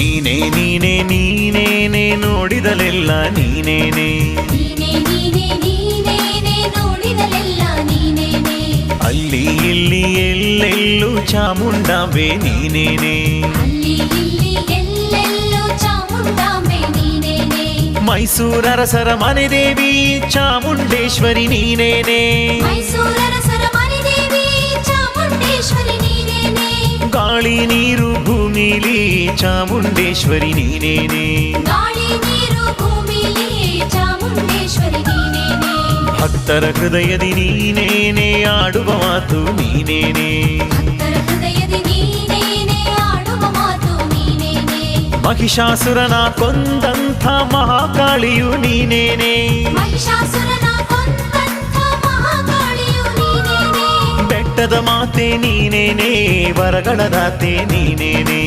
ನೀನೇ ನೀನೇ ನೀನೇನೆ ನೋಡಿದಲೆಲ್ಲ ನೀನೇನೆ, ನೀನೇ ನೀನೇ ನೀನೇನೆ ನೋಡಿದಲೆಲ್ಲ ನೀನೇನೆ. ಅಲ್ಲಿ ಇಲ್ಲಿ ಎಲ್ಲೆಲ್ಲೂ ಚಾಮುಂಡಾಂಬೆ ನೀನೇನೆ, ಅಲ್ಲಿ ಇಲ್ಲಿ ಎಲ್ಲೆಲ್ಲೂ ಚಾಮುಂಡಾಂಬೆ ನೀನೇನೆ. ಮೈಸೂರರಸರ ಮನೆ ದೇವಿ ಚಾಮುಂಡೇಶ್ವರಿ ನೀನೇನೆ, ಮೈಸೂರರಸರ ಮನೆ ದೇವಿ ಚಾಮುಂಡೇಶ್ವರಿ ನೀನೇನೆ. ಗಾಳಿ ನೀರು ಭೂಮಿಲಿ ಚಾಮುಂಡೇಶ್ವರಿ ನೀನೇನೆ, ಗಾಳಿ ನೀರು ಭೂಮಿಲಿ ಚಾಮುಂಡೇಶ್ವರಿ ನೀನೇನೆ. ಭಕ್ತರ ಹೃದಯದಿ ನೀನೇನೆ ಆಡುವ ಮಾತು ನೀನೇನೆ, ಭಕ್ತರ ಹೃದಯದಿ ನೀನೇನೆ ಆಡುವ ಮಾತು ನೀನೇನೆ. ಮಹಿಷಾಸುರನ ಕೊಂದಂಥ ಮಹಾಕಾಳಿಯು ನೀನೇನೆ, ಮಹಿಷಾಸುರನ ಕೊಂದಂಥ ಮಹಾಕಾಳಿಯು ನೀನೇನೆ. ಬೆಟ್ಟದ ಮಾತೆ ನೀನೇನೆ ವರಗಳ ದಾತೆ ನೀನೇನೆ,